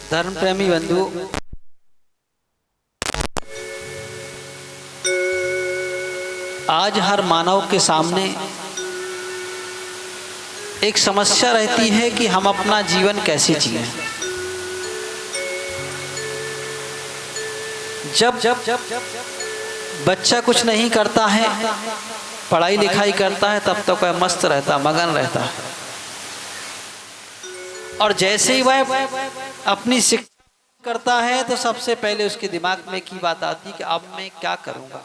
धर्म प्रेमी बंधु, आज हर मानव के सामने एक समस्या रहती है कि हम अपना जीवन कैसे जिएं। जब बच्चा कुछ नहीं करता है, पढ़ाई लिखाई करता है, तब तो वह मस्त रहता, मगन रहता है। और जैसे ही वह अपनी शिक्षा करता है तो सबसे पहले उसके दिमाग में की बात आती कि अब मैं क्या करूंगा।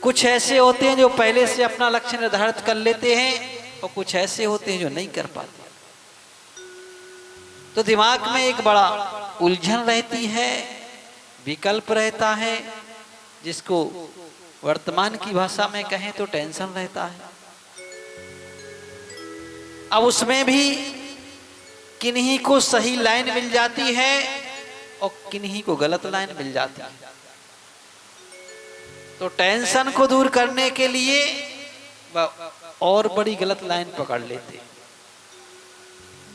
कुछ ऐसे होते हैं जो पहले से अपना लक्ष्य निर्धारित कर लेते हैं और कुछ ऐसे होते हैं जो नहीं कर पाते। तो दिमाग में एक बड़ा उलझन रहती है, विकल्प रहता है, जिसको वर्तमान की भाषा में कहें तो टेंशन रहता है। अब उसमें भी किन्हीं को सही लाइन मिल जाती है और किन्हीं को गलत लाइन मिल जाती है। तो टेंशन को दूर करने के लिए वह और बड़ी गलत लाइन पकड़ लेते,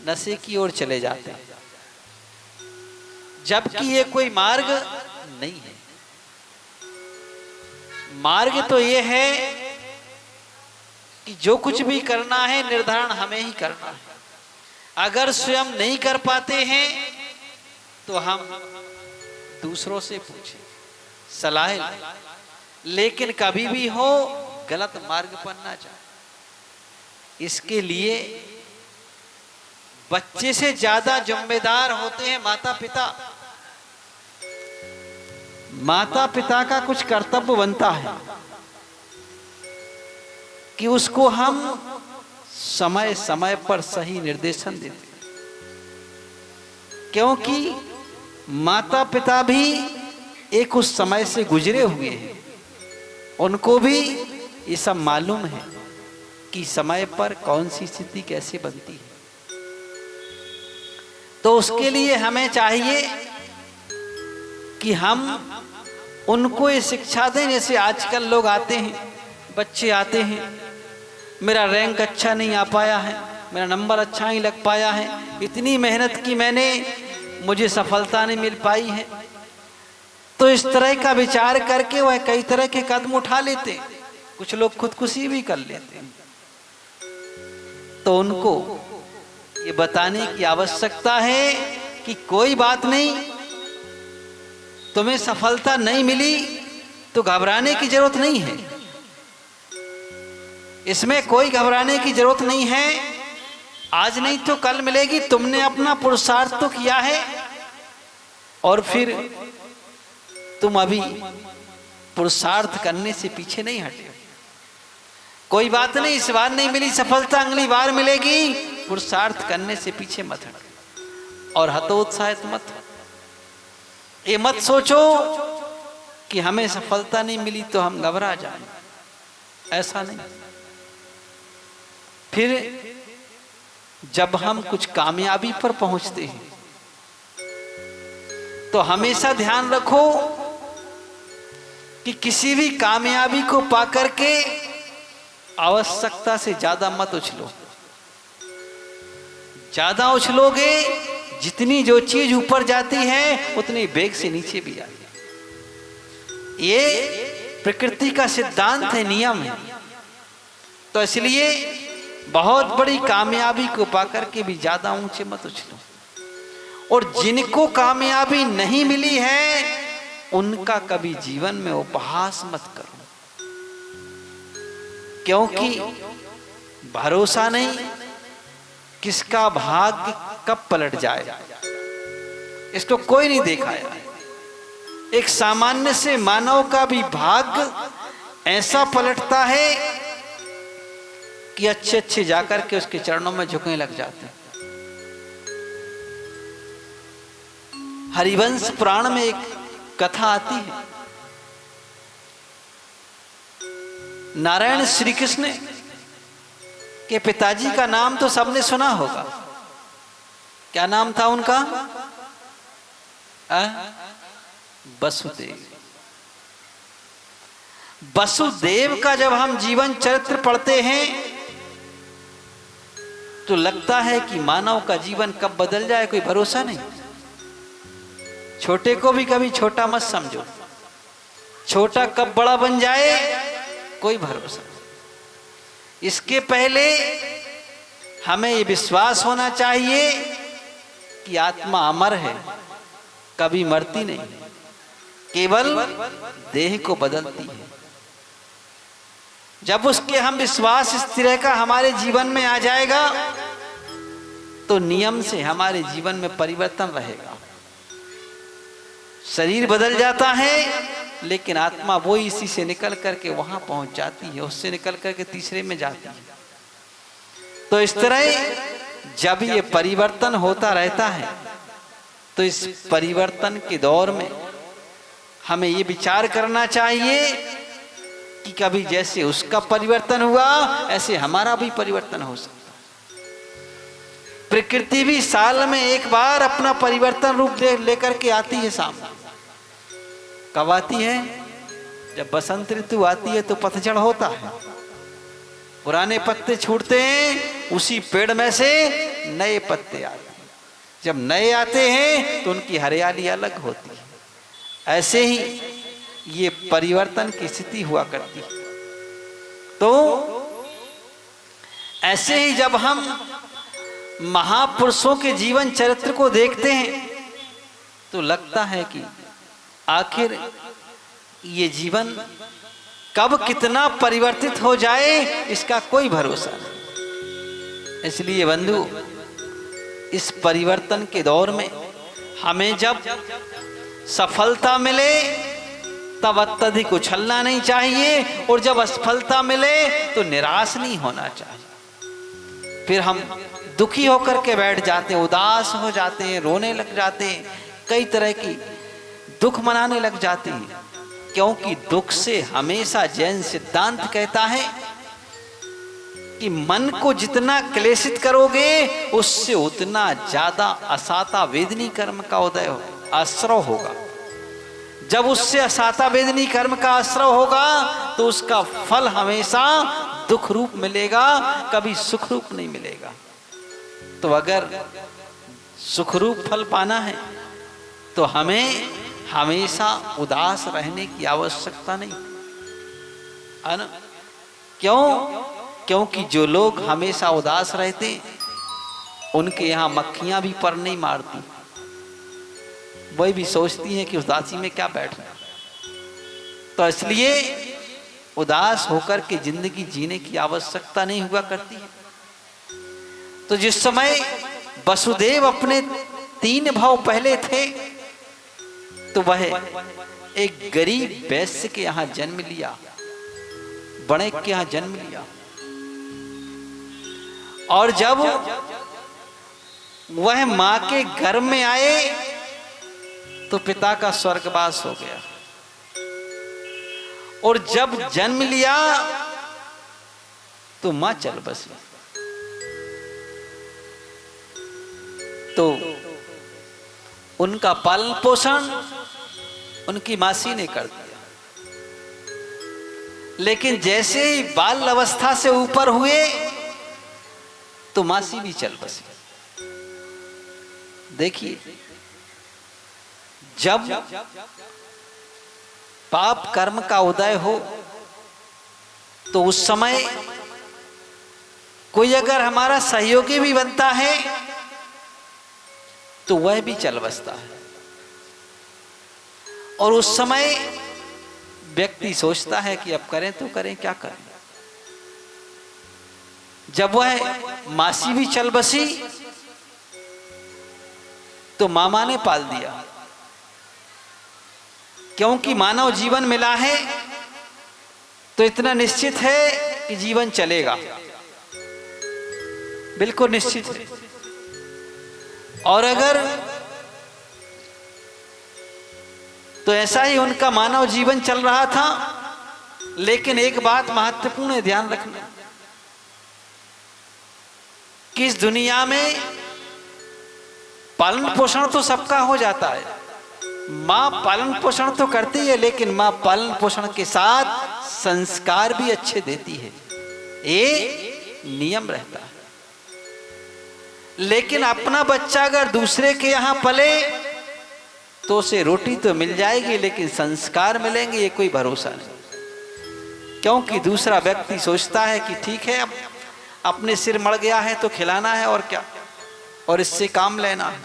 नशे की ओर चले जाते हैं, जबकि ये कोई मार्ग नहीं है। मार्ग तो ये है कि जो कुछ भी करना है निर्धारण हमें ही करना है। अगर स्वयं नहीं कर पाते हैं तो हम दूसरों से पूछें, सलाह लें, लेकिन कभी भी हो गलत मार्ग पर ना जाए। इसके लिए बच्चे से ज्यादा जिम्मेदार होते हैं माता पिता। माता पिता का कुछ कर्तव्य बनता है कि उसको हम समय समय पर सही निर्देशन देते, क्योंकि माता पिता भी एक उस समय से गुजरे हुए हैं। उनको भी ये सब मालूम है कि समय पर कौन सी स्थिति कैसे बनती है। तो उसके लिए हमें चाहिए कि हम उनको ये शिक्षा दें। जैसे आजकल लोग आते हैं, बच्चे आते हैं, मेरा रैंक अच्छा नहीं आ पाया है, मेरा नंबर अच्छा नहीं लग पाया है, इतनी मेहनत की मैंने, मुझे सफलता नहीं मिल पाई है। तो इस तरह का विचार करके वह कई तरह के कदम उठा लेते, कुछ लोग खुदकुशी भी कर लेते हैं। तो उनको ये बताने की आवश्यकता है कि कोई बात नहीं, तुम्हें सफलता नहीं मिली तो घबराने की जरूरत नहीं है। इसमें कोई घबराने की जरूरत नहीं है। आज नहीं तो कल मिलेगी। तुमने अपना पुरुषार्थ तो किया है और फिर तुम अभी पुरुषार्थ करने से पीछे नहीं हटे। कोई बात नहीं, इस बार नहीं मिली सफलता, अगली बार मिलेगी। पुरुषार्थ करने से पीछे मत हटो और हतोत्साहित मत हो। ये मत सोचो कि हमें सफलता नहीं मिली तो हम घबरा जाएं, ऐसा नहीं। फिर जब हम कुछ कामयाबी पर पहुंचते हैं तो हमेशा ध्यान रखो कि किसी भी कामयाबी को पाकर के आवश्यकता से ज्यादा मत उछलो। ज्यादा उछलोगे, जितनी जो चीज ऊपर जाती है उतनी वेग से नीचे भी आती है। ये प्रकृति का सिद्धांत है, नियम है। तो इसलिए बहुत बड़ी कामयाबी को पाकर के भी ज्यादा ऊंचे मत उछलो। और जिनको कामयाबी नहीं मिली है उनका कभी जीवन में उपहास मत करो, क्योंकि भरोसा नहीं किसका भाग्य कब पलट जाए, इसको कोई नहीं देखा है। एक सामान्य से मानव का भी भाग्य ऐसा पलटता है कि अच्छे अच्छे जाकर के उसके चरणों में झुकने लग जाते हैं। हरिवंश पुराण में एक कथा आती है। नारायण श्री कृष्ण के पिताजी का नाम तो सबने सुना होगा। क्या नाम था उनका? वसुदेव। वसुदेव का जब हम जीवन चरित्र पढ़ते हैं तो लगता है कि मानव का जीवन कब बदल जाए कोई भरोसा नहीं। छोटे को भी कभी छोटा मत समझो, छोटा कब बड़ा बन जाए कोई भरोसा नहीं। इसके पहले हमें ये विश्वास होना चाहिए कि आत्मा अमर है, कभी मरती नहीं, केवल देह को बदलती है। जब उसके हम विश्वास इस तरह का हमारे जीवन में आ जाएगा तो नियम से हमारे जीवन में परिवर्तन रहेगा। शरीर बदल जाता है लेकिन आत्मा वो इसी से निकल करके वहां पहुंच जाती है, उससे निकल करके तीसरे में जाती है। तो इस तरह जब ये परिवर्तन होता रहता है तो इस परिवर्तन के दौर में हमें ये विचार करना चाहिए कि कभी जैसे उसका परिवर्तन हुआ ऐसे हमारा भी परिवर्तन हो सकता है। प्रकृति भी साल में एक बार अपना परिवर्तन रूप लेकर के आती है सामने। कब आती है? जब बसंत ऋतु आती है तो पतझड़ होता है, पुराने पत्ते छूटते हैं, उसी पेड़ में से नए पत्ते आते हैं। जब नए आते हैं तो उनकी हरियाली अलग होती है। ऐसे ही ये परिवर्तन की स्थिति हुआ करती है। तो ऐसे ही जब हम महापुरुषों के जीवन चरित्र को देखते हैं तो लगता है कि आखिर ये जीवन कब कितना परिवर्तित हो जाए इसका कोई भरोसा नहीं। इसलिए बंधु, इस परिवर्तन के दौर में हमें जब सफलता मिले तब अत्यधिक उछलना नहीं चाहिए, और जब असफलता मिले तो निराश नहीं होना चाहिए। फिर हम दुखी होकर के बैठ जाते हैं, उदास हो जाते हैं, रोने लग जाते हैं, कई तरह की दुख मनाने लग जाते हैं। क्योंकि दुख से हमेशा जैन सिद्धांत कहता है कि मन को जितना क्लेशित करोगे उससे उतना ज्यादा असाता वेदनी कर्म का उदय हो, आश्रव होगा। जब उससे असाता वेदनी कर्म का आश्रव होगा तो उसका फल हमेशा दुख रूप मिलेगा, कभी सुख रूप नहीं मिलेगा। तो अगर सुख रूप फल पाना है तो हमें हमेशा उदास रहने की आवश्यकता नहीं है ना। क्यों? क्योंकि जो लोग हमेशा उदास रहते उनके यहाँ मक्खियां भी पर नहीं मारती, वही भी सोचती हैं कि उदासी में क्या बैठना। तो इसलिए उदास होकर के जिंदगी जीने की आवश्यकता नहीं हुआ करती है। तो जिस समय वसुदेव अपने 3 भाव पहले थे तो वह एक गरीब वैश्य के यहाँ जन्म लिया, बड़े के यहाँ जन्म लिया, और जब वह मां के घर में आए तो पिता का स्वर्गवास हो गया, और जब जन्म लिया तो मां चल बसी। तो उनका पालन पोषण उनकी मासी ने कर दिया, लेकिन जैसे ही बाल अवस्था से ऊपर हुए तो मासी भी चल बसी। देखिए, जब पाप कर्म का उदय हो तो उस समय कोई अगर हमारा सहयोगी भी बनता है तो वह भी चल बसता है, और उस समय व्यक्ति सोचता है कि अब करें तो करें, क्या करें। जब वह मासी भी चल बसी तो मामा ने पाल दिया, क्योंकि मानव जीवन मिला है तो इतना निश्चित है कि जीवन चलेगा, बिल्कुल निश्चित है। और अगर तो ऐसा ही उनका मानव जीवन चल रहा था, लेकिन एक बात महत्वपूर्ण है, ध्यान रखना कि इस दुनिया में पालन पोषण तो सबका हो जाता है, मां पालन पोषण तो करती है, लेकिन मां पालन पोषण के साथ संस्कार भी अच्छे देती है, ये नियम रहता है। लेकिन अपना बच्चा अगर दूसरे के यहाँ पले तो उसे रोटी तो मिल जाएगी, लेकिन संस्कार मिलेंगे ये कोई भरोसा नहीं। क्योंकि दूसरा व्यक्ति सोचता है कि ठीक है, अब अपने सिर मड़ गया है तो खिलाना है और क्या, और इससे काम लेना है।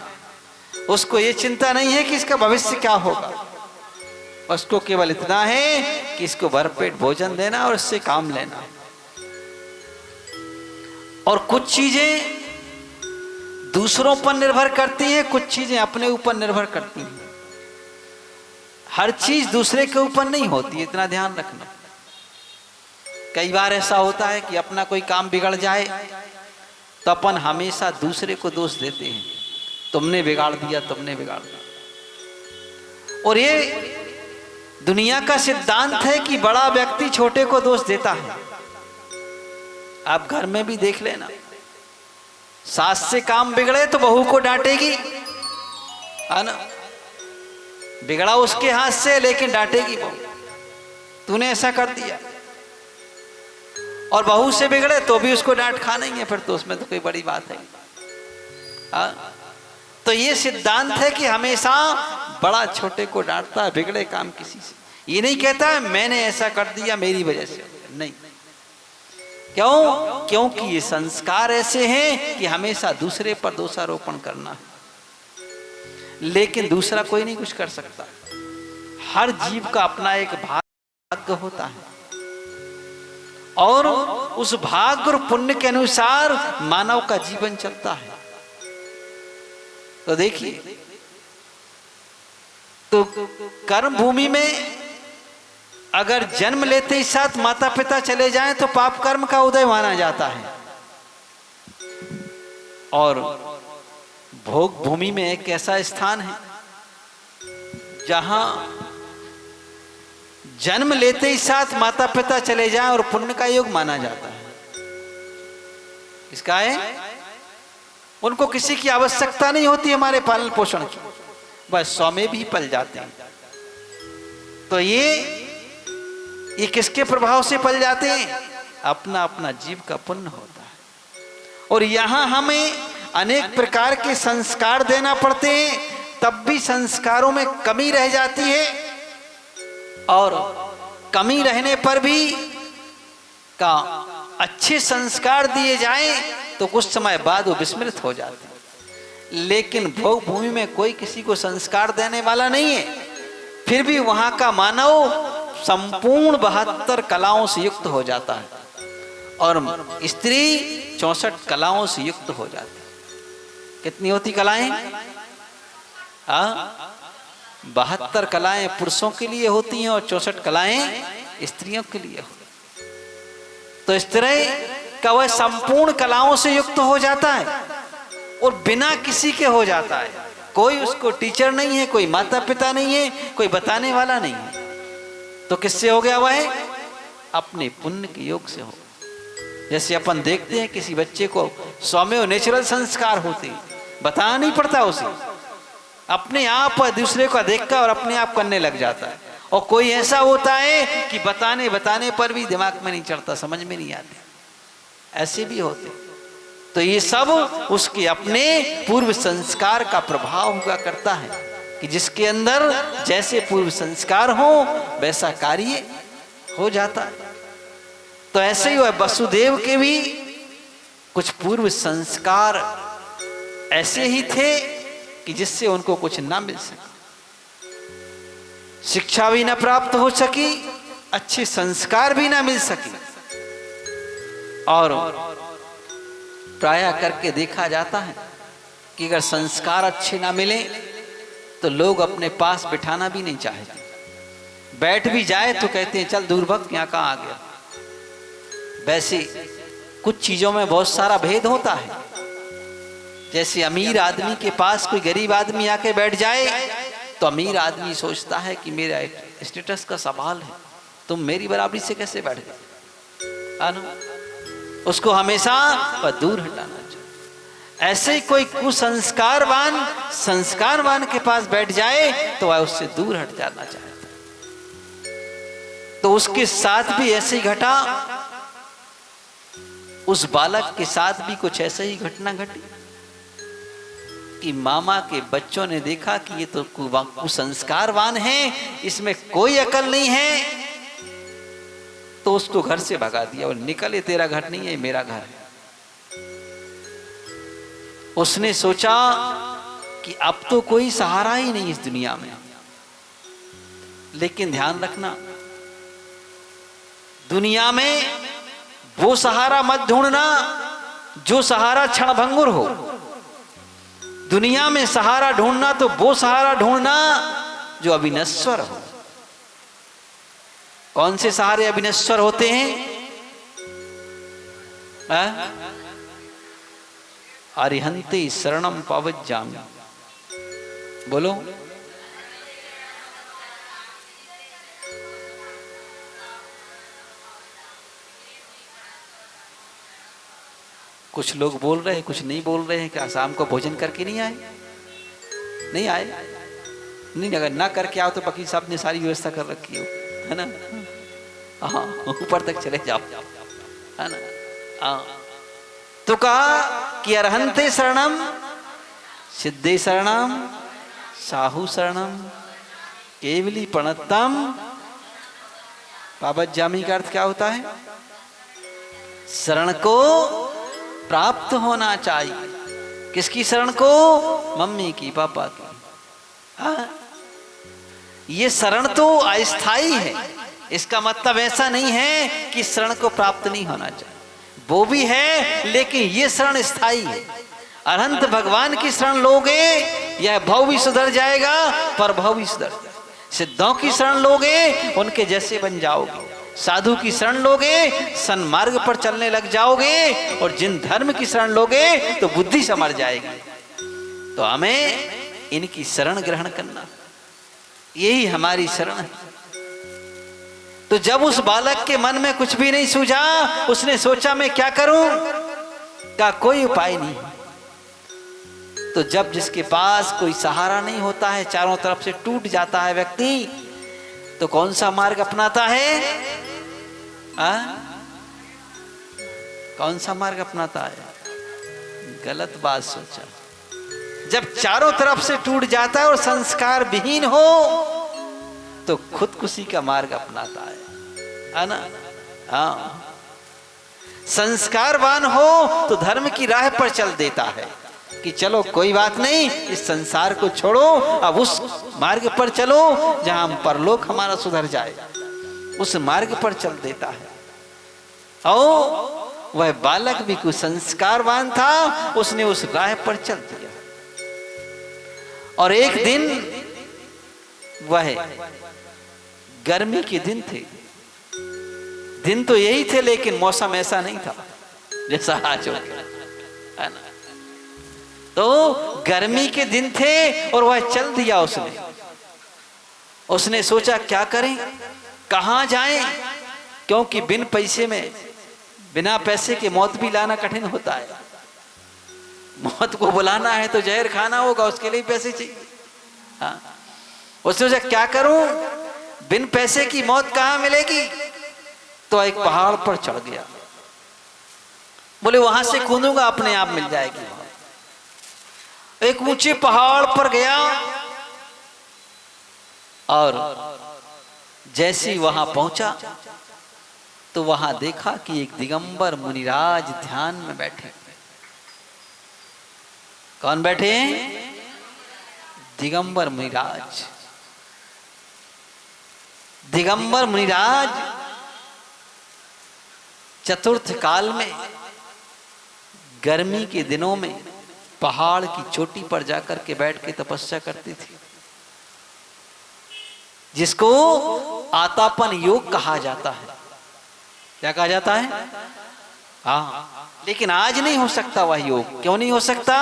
उसको ये चिंता नहीं है कि इसका भविष्य क्या होगा, उसको केवल इतना है कि इसको भरपेट भोजन देना और इससे काम लेना। और कुछ चीजें दूसरों पर निर्भर करती हैं, कुछ चीजें अपने ऊपर निर्भर करती हैं। हर चीज दूसरे के ऊपर नहीं होती, इतना ध्यान रखना। कई बार ऐसा होता है कि अपना कोई काम बिगड़ जाए तो अपन हमेशा दूसरे को दोष देते हैं, तुमने बिगाड़ दिया, तुमने बिगाड़ दिया। और ये दुनिया का सिद्धांत है कि बड़ा व्यक्ति छोटे को दोष देता है। आप घर में भी देख लेना, सास से काम बिगड़े तो बहू को डांटेगी, है ना, बिगड़ा उसके हाथ से लेकिन डांटेगी बहू, तूने ऐसा कर दिया। और बहू से बिगड़े तो भी उसको डांट खाना ही है, फिर तो उसमें तो कोई बड़ी बात है। तो ये सिद्धांत है कि हमेशा बड़ा छोटे को डांटता है, बिगड़े काम किसी से। ये नहीं कहता है मैंने ऐसा कर दिया मेरी वजह से, नहीं। क्यों? क्योंकि ये संस्कार ऐसे हैं कि हमेशा दूसरे पर दोषारोपण करना है, लेकिन दूसरा कोई नहीं कुछ कर सकता। हर जीव का अपना एक भाग्य होता है और उस भाग्य और पुण्य के अनुसार मानव का जीवन चलता है। तो देखिए, तो कर्म भूमि में अगर जन्म लेते ही साथ माता पिता चले जाएं तो पाप कर्म का उदय माना जाता है। और भोग भूमि में एक ऐसा स्थान है जहां जन्म लेते ही साथ माता पिता चले जाएं और पुण्य का योग माना जाता है। इसका है उनको किसी की आवश्यकता नहीं होती हमारे पालन पोषण की, बस स्वयं भी पल जाते हैं। तो ये किसके प्रभाव से पल जाते हैं? अपना अपना जीव का पुण्य होता है। और यहां हमें अनेक प्रकार के संस्कार देना पड़ते हैं, तब भी संस्कारों में कमी रह जाती है। और कमी रहने पर भी का अच्छे संस्कार दिए जाएं तो कुछ समय बाद वो विस्मृत हो जाते हैं। लेकिन भोग भूमि में कोई किसी को संस्कार देने वाला नहीं है, फिर भी वहां का मानव संपूर्ण 72 कलाओं से युक्त हो जाता है और स्त्री 64 कलाओं से युक्त हो जाती है। कितनी होती कलाएं? 72 कलाएं पुरुषों के लिए होती हैं और 64 कलाएं स्त्रियों के लिए होती। तो इस तरह का वह संपूर्ण कलाओं से युक्त हो जाता है और बिना किसी के हो जाता है। कोई उसको टीचर नहीं है, कोई माता पिता नहीं है, कोई बताने वाला नहीं है। तो किससे हो गया वह? अपने पुण्य के योग से हो। जैसे अपन देखते हैं किसी बच्चे को स्वयं नेचुरल संस्कार होते, बताना नहीं पड़ता उसे, अपने आप दूसरे को देखकर और अपने आप करने लग जाता है। और कोई ऐसा होता है कि बताने पर भी दिमाग में नहीं चढ़ता, समझ में नहीं आते, ऐसे भी होते। तो ये सब उसके अपने पूर्व संस्कार का प्रभाव हुआ करता है कि जिसके अंदर जैसे पूर्व संस्कार हो वैसा कार्य हो जाता है। तो ऐसे ही वह वसुदेव के भी कुछ पूर्व संस्कार ऐसे ही थे कि जिससे उनको कुछ ना मिल सका, शिक्षा भी ना प्राप्त हो सकी, अच्छे संस्कार भी ना मिल सके। और प्रायः करके देखा जाता है कि अगर संस्कार अच्छे ना मिले तो लोग अपने पास बिठाना भी नहीं चाहते, बैठ भी जाए तो कहते हैं चल दूर भग, यहाँ कहाँ आ गया। वैसे कुछ चीजों में बहुत सारा भेद होता है। जैसे अमीर आदमी के पास कोई गरीब आदमी आके बैठ जाए तो अमीर आदमी सोचता है कि मेरा स्टेटस का सवाल है, तुम मेरी बराबरी से कैसे बैठ गए, उसको हमेशा दूर हटाना चाहिए। ऐसे ही कोई कुसंस्कारवान संस्कारवान के पास बैठ जाए तो वह उससे दूर हट जाना चाहता है। तो उसके साथ भी ऐसे ही घटा, उस बालक के साथ भी कुछ ऐसे ही घटना घटी। कि मामा के बच्चों ने देखा कि ये तो कुसंस्कारवान है, इसमें कोई अकल नहीं है, तो उसको घर से भगा दिया और निकल, ये तेरा घर नहीं है, ये मेरा घर है। उसने सोचा कि अब तो कोई सहारा ही नहीं इस दुनिया में। लेकिन ध्यान रखना, दुनिया में वो सहारा मत ढूंढना जो सहारा क्षणभंगुर हो। दुनिया में सहारा ढूंढना तो वो सहारा ढूंढना जो अविनश्वर हो। कौन से सहारे अविनश्वर होते हैं? अरिहंते शरणम पवज्जामि। बोलो। कुछ लोग बोल रहे हैं, कुछ नहीं बोल रहे हैं। क्या शाम को भोजन करके नहीं आए? नहीं आए? नहीं, अगर ना करके आओ तो वकील साहब ने सारी व्यवस्था कर रखी हो, है ना? हाँ, ऊपर तक चले जाओ, है ना? हाँ, तो कहा कि अरहंते शरणम, सिद्धे शरणम, साहू शरणम, केवली प्रणतम पवज्जामि का अर्थ क्या होता है? शरण को प्राप्त होना चाहिए। किसकी शरण को? मम्मी की, पापा की। हाँ? ये शरण तो अस्थाई है। इसका मतलब ऐसा नहीं है कि शरण को प्राप्त नहीं होना चाहिए, वो भी है, लेकिन ये शरण स्थायी है। अनंत भगवान की शरण लोगे, यह भव भी सुधर जाएगा, पर भव भी सुधर जाएगा। सिद्धों की शरण लोगे, उनके जैसे बन जाओगे। साधु की शरण लोगे, सन्मार्ग पर चलने लग जाओगे। और जिन धर्म की शरण लोगे तो बुद्धि संवर जाएगी। तो हमें इनकी शरण ग्रहण करना, यही हमारी शरण है। तो जब उस बालक के मन में कुछ भी नहीं सूझा, उसने सोचा मैं क्या करूं? का कोई उपाय नहीं। तो जब जिसके पास कोई सहारा नहीं होता है, चारों तरफ से टूट जाता है व्यक्ति, तो कौन सा मार्ग अपनाता है? कौन सा मार्ग अपनाता है? गलत बात सोचा। जब चारों तरफ से टूट जाता है और संस्कार विहीन हो, तो खुदकुशी का मार्ग अपनाता है ना? हाँ, संस्कारवान हो तो धर्म की राह पर चल देता है कि चलो कोई बात नहीं, इस संसार को छोड़ो, अब उस मार्ग पर चलो जहां हम परलोक हमारा सुधर जाए। उस मार्ग पर चल देता है। और वह बालक भी कुछ संस्कारवान था, उसने उस राह पर चल दिया। और एक दिन, वह गर्मी के दिन थे। दिन तो यही थे, लेकिन मौसम ऐसा नहीं था जैसा आज हो गया, है ना? तो गर्मी के दिन थे और वह चल दिया। उसने सोचा क्या करें, कहां जाएं, क्योंकि बिन पैसे में, बिना पैसे के मौत भी लाना कठिन होता है। मौत को बुलाना है तो जहर खाना होगा, उसके लिए पैसे चाहिए। हाँ, उसने सोचा क्या करूं, बिन पैसे की मौत कहां मिलेगी? तो एक पहाड़ पर चढ़ गया। बोले वहां से कूदूंगा, अपने आप मिल जाएगी। एक ऊंचे पहाड़ पर गया और जैसे ही वहां पहुंचा तो वहां देखा कि एक दिगंबर मुनिराज ध्यान में बैठे। कौन बैठे हैं? दिगंबर मुनिराज। दिगंबर मुनिराज चतुर्थ काल में गर्मी के दिनों में पहाड़ की चोटी पर जाकर के बैठ के तपस्या करती थी, जिसको आतापन योग कहा जाता है। क्या कहा जाता है? हाँ, लेकिन आज नहीं हो सकता वह योग। क्यों नहीं हो सकता?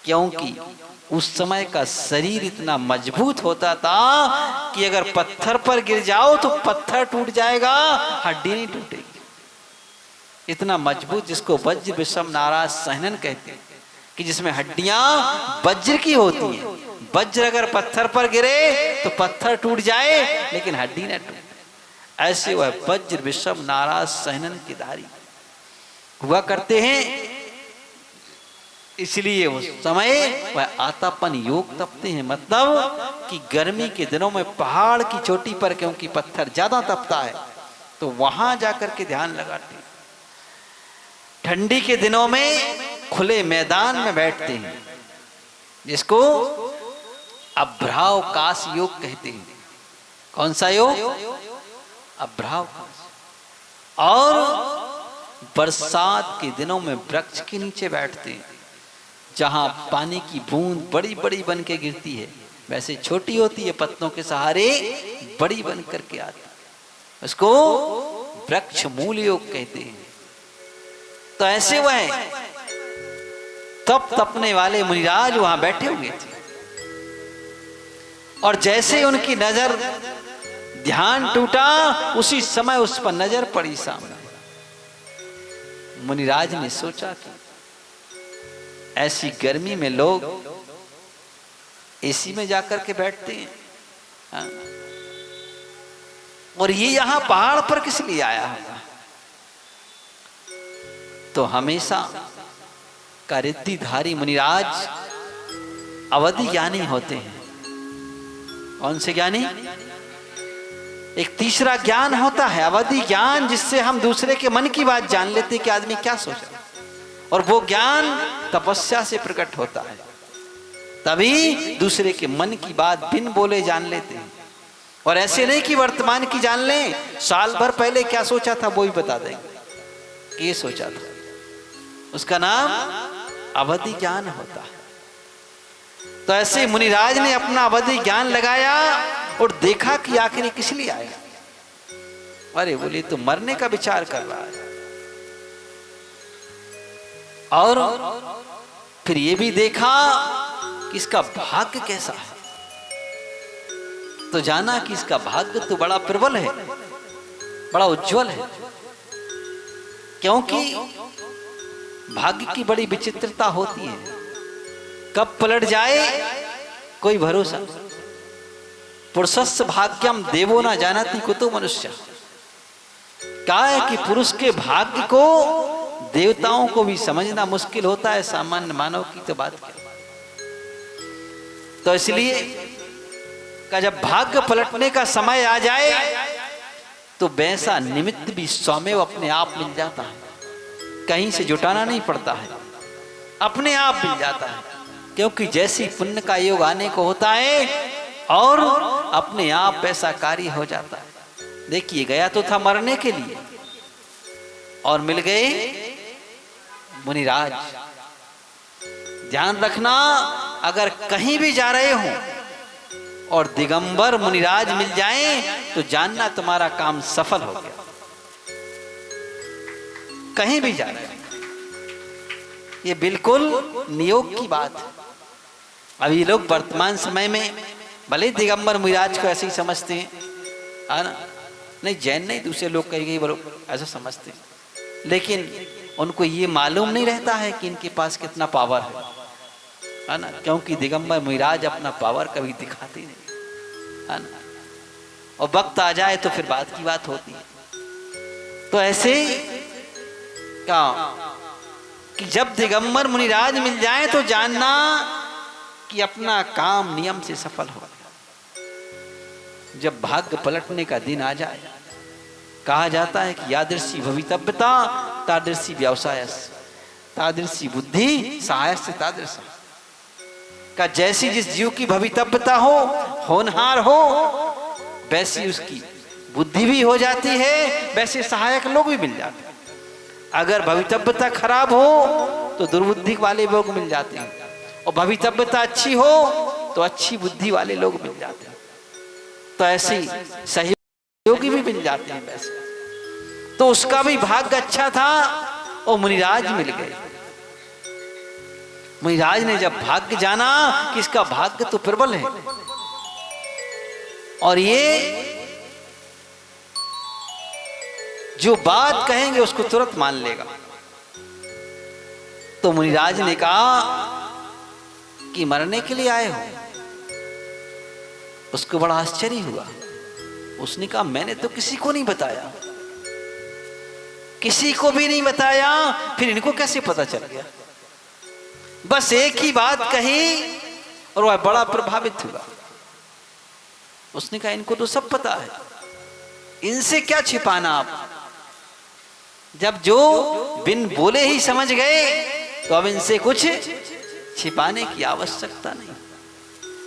क्योंकि उस समय का शरीर इतना मजबूत होता था कि अगर पत्थर पर गिर जाओ तो पत्थर टूट जाएगा, हड्डी नहीं टूटेगी। इतना मजबूत, जिसको वज्र विषम नाराज सहनन कहते हैं, कि जिसमें हड्डियां वज्र की होती हैं। वज्र अगर पत्थर पर गिरे तो पत्थर टूट जाए, लेकिन हड्डी न टूटे। ऐसे वह वज्र विषम नाराज सहनन के धारी हुआ करते हैं। इसलिए उस समय वह आतापन योग तपते हैं, मतलब कि गर्मी के दिनों में पहाड़ की चोटी पर क्योंकि पत्थर ज्यादा तपता है तो वहां जाकर के ध्यान लगाते हैं। ठंडी के दिनों में खुले मैदान में बैठते हैं, जिसको अभ्रावकाश योग कहते हैं। कौन सा योग? अभ्रावकाश। और बरसात के दिनों में वृक्ष के नीचे बैठते हैं, जहां पानी की बूंद बड़ी बड़ी बन के गिरती है, वैसे छोटी होती है पत्तों के सहारे बड़ी बन करके आती है, उसको वृक्ष मूल योग कहते हैं। तो ऐसे वह तप तपने वाले मुनिराज वहां बैठे हुए थे, और जैसे उनकी नजर ध्यान टूटा उसी समय उस पर नजर पड़ी सामने। मुनिराज ने सोचा कि ऐसी गर्मी में लोग एसी में जाकर के बैठते हैं, हाँ? और ये यहां पहाड़ पर किस लिए आया होगा? तो हमेशा का रिद्धिधारी मुनिराज अवधि ज्ञानी होते हैं। कौन से ज्ञानी? एक तीसरा ज्ञान होता है अवधि ज्ञान, जिससे हम दूसरे के मन की बात जान लेते कि आदमी क्या सोचा, और वो ज्ञान तपस्या से प्रकट होता है। तभी दूसरे के मन की बात बिन बोले जान लेते हैं। और ऐसे नहीं कि वर्तमान की जान लें, साल भर पहले क्या सोचा था वो भी बता देंगे कि ये सोचा था। उसका नाम अवधि ज्ञान होता है। तो ऐसे मुनिराज ने अपना अवधि ज्ञान लगाया और देखा कि आखिर किस लिए आया। अरे बोले तो मरने का विचार कर रहा है। और फिर ये भी देखा कि इसका भाग्य कैसा है, तो जाना कि इसका भाग्य तो बड़ा प्रबल है, बड़ा उज्जवल है। क्योंकि भाग्य की बड़ी विचित्रता होती है, कब पलट जाए कोई भरोसा। पुरुषस्य भाग्यम देवो न जानति कुतो मनुष्य। क्या है कि पुरुष के भाग्य को देवताओं को भी समझना मुश्किल होता है, सामान्य मानव की तो बात क्या। तो इसलिए का जब भाग्य पलटने का समय आ जाए तो वैसा निमित्त भी स्वयं अपने आप मिल जाता है, कहीं से जुटाना नहीं पड़ता है, अपने आप मिल जाता है। क्योंकि जैसी पुण्य का योग आने को होता है और अपने आप वैसा कार्य हो जाता है। देखिए गया तो था मरने के लिए और मिल गए मुनिराज। ध्यान रखना, अगर कहीं भी जा रहे हो और दिगंबर मुनिराज मिल जाएं तो जानना तुम्हारा काम सफल हो गया। कहीं भी जा रहे हो, ये बिल्कुल नियोग की बात है। अभी लोग वर्तमान समय में भले दिगंबर मुनिराज को ऐसे ही समझते हैं, है ना? नहीं, जैन नहीं, दूसरे लोग कहीं बोलो ऐसा समझते हैं, लेकिन उनको ये मालूम नहीं रहता है कि इनके पास कितना पावर है ना? क्योंकि दिगंबर मुनिराज अपना पावर कभी दिखाते नहीं, है ना? और वक्त आ जाए तो फिर बात की बात होती है। तो ऐसे क्या कि जब दिगंबर मुनिराज मिल जाए तो जानना कि अपना काम नियम से सफल हो। जब भाग्य पलटने का दिन आ जाए, कहा जाता है कि यादृशी भवितव्यता तादृशी व्यवसायस, तादृशी बुद्धि सहायस तादृश। का जैसी जिस जीव की भवितव्यता हो, होनहार हो, वैसी उसकी बुद्धि भी हो जाती है, वैसे सहायक लोग भी मिल जाते हैं। अगर भवितव्यता खराब हो तो दुर्बुद्धि वाले लोग मिल जाते हैं, और भवितव्यता अच्छी हो तो अच्छी बुद्धि वाले लोग मिल जाते हैं। तो ऐसे सहयोगी भी मिल जाते हैं वैसे। तो उसका भी भाग्य अच्छा था और मुनिराज मिल गए। मुनिराज ने जब भाग्य जाना कि इसका भाग्य तो प्रबल है और ये जो बात कहेंगे उसको तुरंत मान लेगा, तो मुनिराज ने कहा कि मरने के लिए आए हो। उसको बड़ा आश्चर्य हुआ। उसने कहा मैंने तो किसी को नहीं बताया, किसी को भी नहीं बताया, फिर इनको कैसे पता चल गया? बस एक ही बात कही और वह बड़ा प्रभावित हुआ। उसने कहा इनको तो सब पता है, इनसे क्या छिपाना आप। जब जो बिन बोले ही समझ गए तो अब इनसे कुछ छिपाने की आवश्यकता नहीं।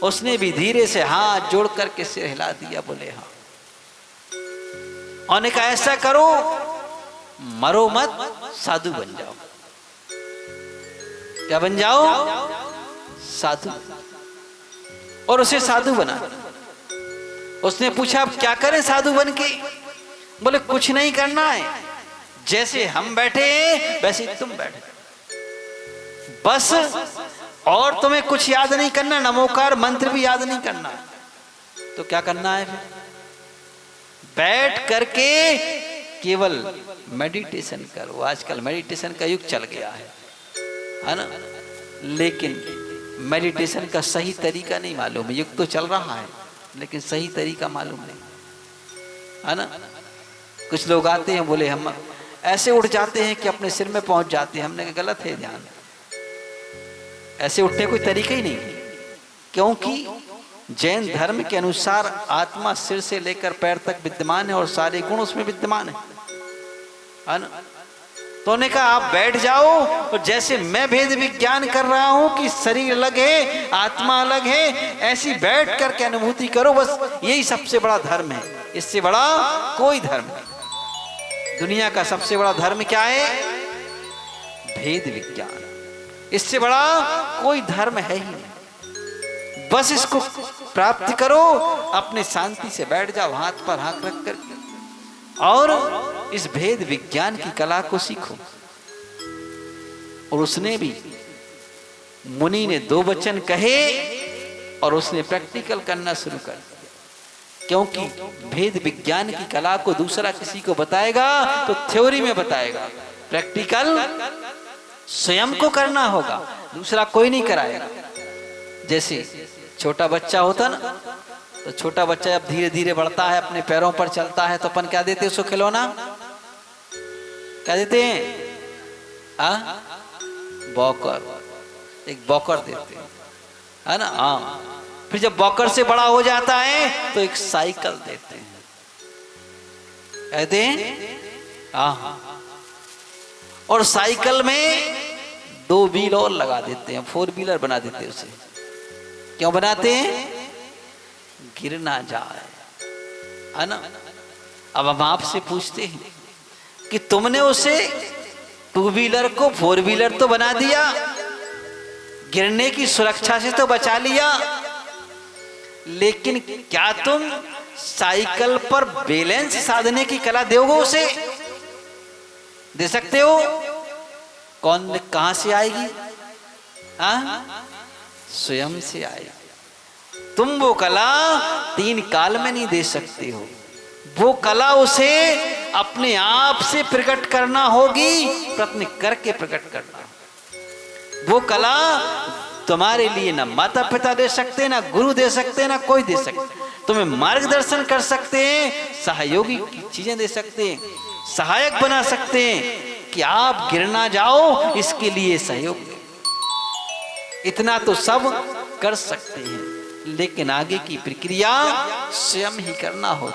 उसने भी धीरे से हाथ जोड़ करके सिर हिला दिया, बोले हाँ। और ने कहा ऐसा करो, मरो मत, साधु बन जाओ। क्या बन जाओ? साधु। और उसे साधु बना। उसने पूछा अब क्या करें साधु बन के? बोले कुछ नहीं करना है, जैसे हम बैठे हैं वैसे तुम बैठे, बस। और तुम्हें कुछ याद नहीं करना, नमोकार मंत्र भी याद नहीं करना। तो क्या करना है फिर? बैठ करके केवल मेडिटेशन करो। आजकल मेडिटेशन का युग चल गया है ना? लेकिन मेडिटेशन का सही तरीका नहीं मालूम है। युग तो चल रहा है लेकिन सही तरीका मालूम नहीं, है ना? कुछ लोग आते हैं, बोले हम ऐसे उठ जाते हैं कि अपने सिर में पहुंच जाते हैं। हमने कहा गलत है ध्यान, ऐसे उठने कोई तरीका ही नहीं। क्योंकि जैन धर्म के अनुसार आत्मा सिर से लेकर पैर तक विद्यमान है और सारे गुण उसमें विद्यमान है ना? तो उन्होंने कहा आप बैठ जाओ और जैसे मैं भेद विज्ञान कर रहा हूं कि शरीर अलग है आत्मा अलग है, ऐसी बैठ करके अनुभूति करो। बस यही सबसे बड़ा धर्म है, इससे बड़ा कोई धर्म नहीं। दुनिया का सबसे बड़ा धर्म क्या है? भेद विज्ञान। इससे बड़ा कोई धर्म है ही नहीं। बस इसको प्राप्त करो, अपने शांति से बैठ जाओ, हाथ पर हाथ रख कर, और इस भेद विज्ञान की कला को सीखो। और उसने भी, मुनि ने 2 वचन कहे और उसने प्रैक्टिकल करना शुरू कर दिया। क्योंकि भेद विज्ञान की कला को दूसरा किसी को बताएगा तो थ्योरी में बताएगा, प्रैक्टिकल स्वयं को करना होगा, दूसरा कोई नहीं कराएगा। जैसे छोटा बच्चा होता ना, तो छोटा बच्चा जब धीरे धीरे बढ़ता है, अपने पैरों पर चलता है, तो अपन क्या देते हैं उसको? खिलौना। क्या देते हैं? बॉकर। एक बॉकर देते हैं, है ना? हाँ। फिर जब बॉकर से बड़ा हो जाता है तो एक साइकिल देते हैं, कहते हैं हाँ। और साइकिल में 2 व्हील और लगा देते हैं, 4 व्हीलर बना देते हैं उसे। क्यों बनाते हैं? गिर ना जाए, है ना? अब हम आपसे पूछते हैं कि तुमने उसे 2 व्हीलर को 4 व्हीलर तो बना दिया, गिरने की सुरक्षा से तो बचा लिया, लेकिन क्या तुम साइकिल पर बैलेंस साधने की कला दोगे उसे? दे सकते हो? कौन, कहां से आएगी? स्वयं से आएगी। तुम वो कला 3 काल में नहीं दे सकते हो, वो कला उसे अपने आप से प्रकट करना होगी, प्रयत्न करके प्रकट करना। वो कला तुम्हारे लिए ना माता पिता दे सकते, ना गुरु दे सकते, ना कोई दे सकते। तुम्हें मार्गदर्शन कर सकते हैं, सहयोगी की चीजें दे सकते हैं, सहायक बना सकते हैं कि आप गिर ना जाओ, इसके लिए सहयोग। इतना तो सब कर सकते हैं, लेकिन आगे की प्रक्रिया स्वयं ही करना हो।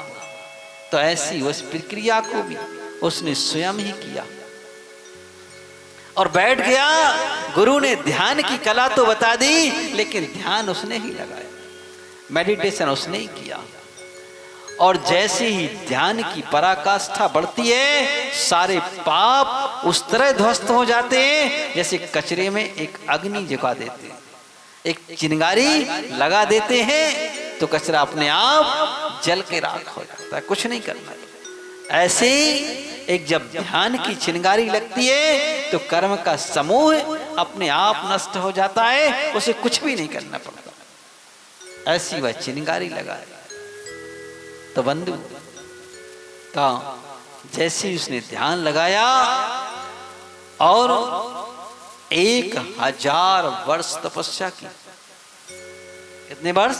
तो ऐसी उस प्रक्रिया को भी उसने स्वयं ही किया और बैठ गया। गुरु ने ध्यान की कला तो बता दी, लेकिन ध्यान उसने ही लगाया, मेडिटेशन उसने ही किया। और जैसे ही ध्यान की पराकाष्ठा बढ़ती है, सारे पाप उस तरह ध्वस्त हो जाते हैं जैसे कचरे में एक अग्नि जगा देते हैं, एक चिंगारी लगा देते हैं तो कचरा अपने आप जल के राख हो जाता है, कुछ नहीं करना। ऐसे एक जब ध्यान की चिंगारी लगती है तो कर्म का समूह अपने आप नष्ट हो जाता है, उसे कुछ भी नहीं करना पड़ता। ऐसी वह चिंगारी लगाए। तो बंधु का जैसे उसने ध्यान लगाया और 1000 वर्ष तपस्या की। कितने वर्ष?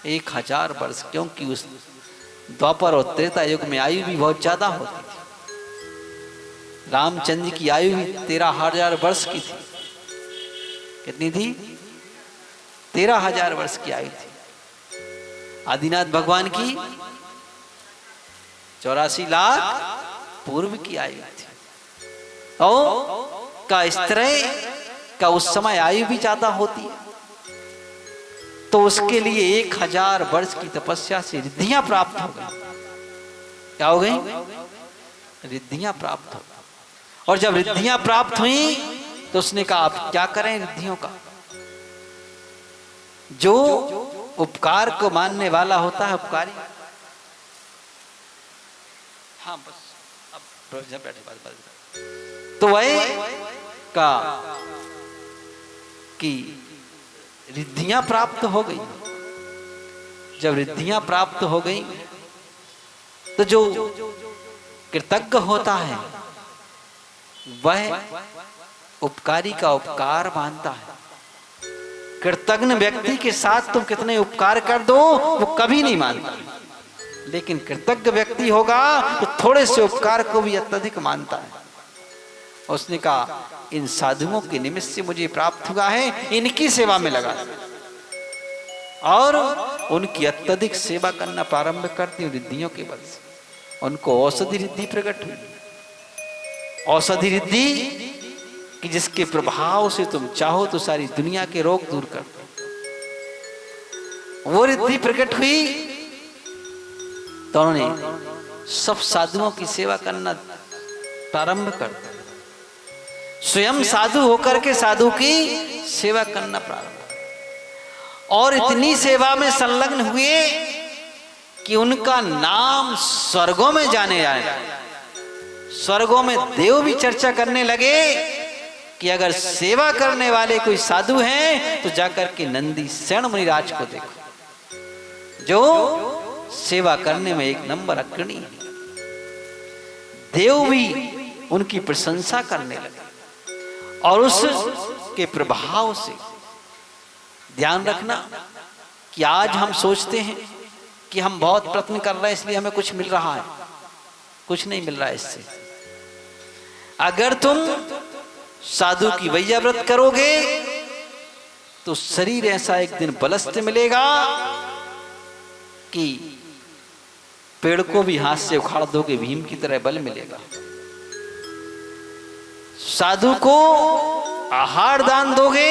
1000 वर्ष। क्योंकि उस द्वापर और त्रेता युग में आयु भी बहुत ज्यादा होती थी। रामचंद्र की आयु भी 13,000 वर्ष की थी, कितनी थी? 13,000 वर्ष की आयु थी। आदिनाथ भगवान की 84 लाख पूर्व की आयु थी। और का इस तरह का उस समय आयु भी ज्यादा होती है, तो उसके लिए 1000 वर्ष की तपस्या से रिद्धियां प्राप्त हो गई। क्या हो गई? रिद्धियां प्राप्त हो गई। और जब रिद्धियां प्राप्त हुई तो उसने कहा आप क्या करें रिद्धियों का? जो उपकार को मानने वाला होता है उपकारी। हाँ बस अब बैठे बात। तो वह का कि रिद्धियां प्राप्त हो गई। जब रिद्धियां प्राप्त हो गई तो जो कृतज्ञ होता है वह उपकारी का उपकार मानता है। कृतज्ञ व्यक्ति के साथ तुम कितने उपकार कर दो वो कभी नहीं मानता, लेकिन कृतज्ञ व्यक्ति होगा तो थोड़े से उपकार को भी अत्यधिक मानता है। उसने कहा इन साधुओं के निमित्त से मुझे प्राप्त हुआ है, इनकी सेवा में लगा और उनकी अत्यधिक सेवा करना प्रारंभ करती हूँ रिद्धियों के बल से। उनको औषधि रिद्धि प्रकट हुई। औषधि रिद्धि कि जिसके प्रभाव से तुम चाहो तो सारी दुनिया के रोग दूर कर दो। वो रिद्धि प्रकट हुई तो उन्होंने सब साधुओं की सेवा करना प्रारंभ कर दिया। स्वयं साधु होकर के साधु की सेवा करना प्रारंभ, और इतनी सेवा में संलग्न हुए कि उनका नाम स्वर्गों में जाने जाए। स्वर्गों में देव भी चर्चा करने लगे कि अगर सेवा करने वाले कोई साधु हैं तो जाकर के नंदी सेन मुनिराज को देखो, जो सेवा करने में एक नंबर अग्रणी है। देव भी उनकी प्रशंसा करने लगे और उसके प्रभाव से ध्यान रखना कि आज हम सोचते हैं कि हम बहुत प्रयत्न कर रहे हैं इसलिए हमें कुछ मिल रहा है, कुछ नहीं मिल रहा है इससे। अगर तुम साधु की वैया व्रत करोगे तो शरीर ऐसा एक दिन बलस्त मिलेगा कि पेड़ को भी हाथ से उखाड़ दोगे, भीम की तरह बल मिलेगा। साधु को आहार दान दोगे,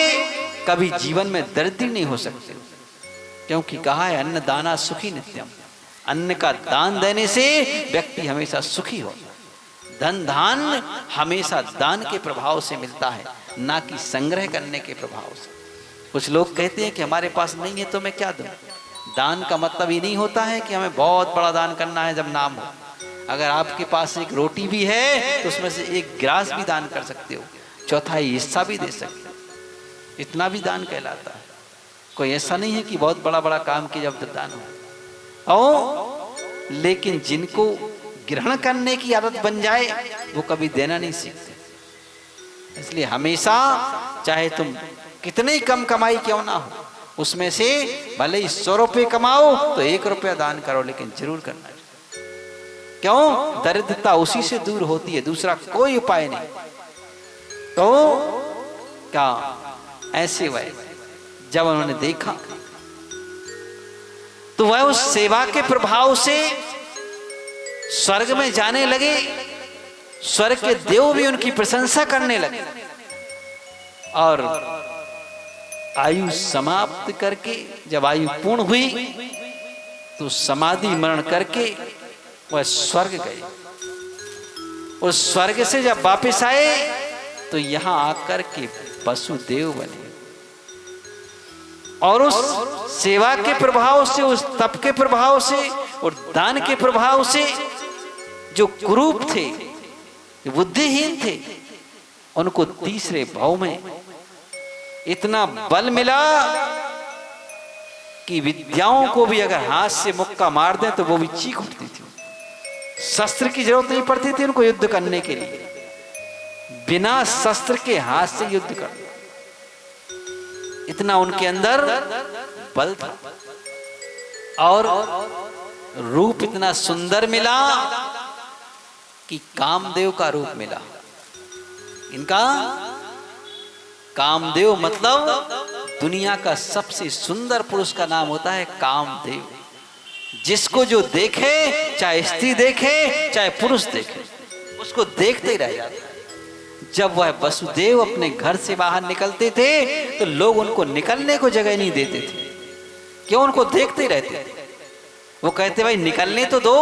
कभी जीवन में दरिद्र नहीं हो सकते, क्योंकि कहा है अन्न दाना सुखी नित्यम। अन्न का दान देने से व्यक्ति हमेशा सुखी हो। धन दान हमेशा दान के प्रभाव से मिलता है, ना कि संग्रह करने के प्रभाव से। कुछ लोग कहते हैं कि हमारे पास नहीं है तो मैं क्या दूं। दान का मतलब ये नहीं होता है कि हमें बहुत बड़ा दान करना है जब नाम हो। अगर आपके पास एक रोटी भी है तो उसमें से एक गिलास भी दान कर सकते हो, चौथाई हिस्सा भी दे सकते हो, इतना भी दान कहलाता है। कोई ऐसा नहीं है कि बहुत बड़ा बड़ा काम किया जब तक दान हो। लेकिन जिनको ग्रहण करने की आदत बन जाए वो कभी देना नहीं सीखते। इसलिए हमेशा चाहे तुम कितने कम कमाई क्यों ना हो, उसमें से भले ही 100 रुपये कमाओ तो 1 रुपया दान करो, लेकिन जरूर करना चाहिए। क्यों? दरिद्रता उसी से दूर होती है, दूसरा कोई उपाय नहीं। तो क्या ऐसे वह जब उन्होंने देखा तो वह उस सेवा के प्रभाव से स्वर्ग में जाने लगे। स्वर्ग के देव भी उनकी प्रशंसा करने लगे और आयु समाप्त करके जब आयु पूर्ण हुई तो समाधि मरण करके वह स्वर्ग गए। उस स्वर्ग से जब वापस आए तो यहां आकर के वसुदेव बने और उस सेवा के प्रभाव से, उस तप के प्रभाव से और दान के प्रभाव से जो कुरूप थे, बुद्धिहीन थे, उनको तीसरे भाव में इतना बल मिला कि विद्याओं को भी अगर हाथ से मुक्का मार दें तो वो भी चीख उठती थी। शस्त्र की जरूरत नहीं पड़ती थी उनको युद्ध करने के लिए, बिना शस्त्र के हाथ से युद्ध कर, इतना उनके अंदर बल था। और रूप इतना सुंदर मिला कि कामदेव का रूप मिला। इनका कामदेव मतलब दुनिया का सबसे सुंदर पुरुष का नाम होता है कामदेव। जिसको जो देखे, चाहे स्त्री देखे चाहे पुरुष देखे, उसको देखते ही रह जाता है। जब वह वसुदेव अपने घर से बाहर निकलते थे तो लोग उनको निकलने को जगह नहीं देते थे। क्यों? उनको देखते ही रहते थे। वो कहते भाई निकलने तो दो,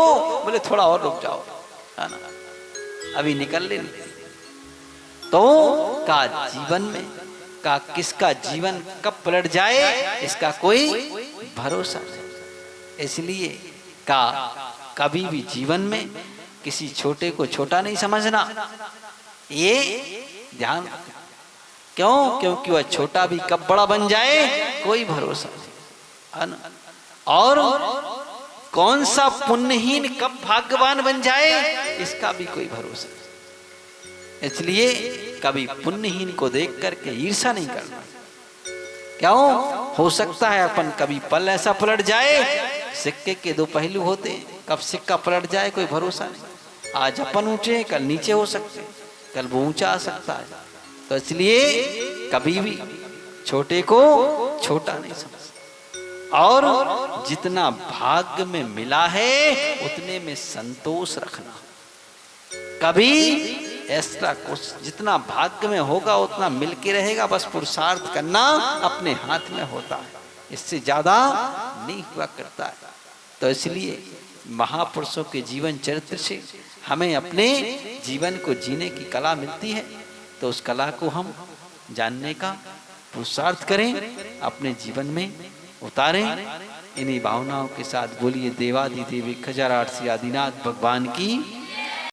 बोले थोड़ा और रुक जाओ, है ना, अभी निकलने नहीं। तो का जीवन में का किसका जीवन कब पलट जाए इसका कोई भरोसा नहीं। इसलिए का कभी भी जीवन में किसी छोटे को छोटा नहीं समझना, ये ध्यान रखना। क्यों? क्योंकि वह छोटा भी कब बड़ा बन जाए कोई भरोसा नहीं, है ना। और कौन सा पुण्यहीन कब भाग्यवान बन जाए इसका भी कोई भरोसा नहीं। इसलिए कभी पुण्यहीन को देख करके ईर्ष्या नहीं करना। क्यों? हो सकता है अपन कभी पल ऐसा पलट जाए, सिक्के के दो पहलू होते हैं, कब सिक्का पलट जाए कोई भरोसा नहीं। आज अपन ऊंचे कल नीचे हो सकते, कल वो ऊंचा आ सकता है। तो इसलिए कभी भी छोटे को छोटा नहीं समझ, और जितना भाग्य में मिला है उतने में संतोष रखना। कभी ऐसा कुछ जितना भाग्य में होगा उतना मिलके रहेगा, बस पुरुषार्थ करना अपने हाथ में होता है, इससे ज्यादा नहीं हुआ करता है। तो इसलिए महापुरुषों के जीवन चरित्र से हमें अपने जीवन को जीने की कला मिलती है। तो उस कला को हम जानने का पुरुषार्थ करें, अपने जीवन में उतारें। इन्हीं भावनाओं के साथ बोलिए देवाधिदेव 1008 आदिनाथ भगवान की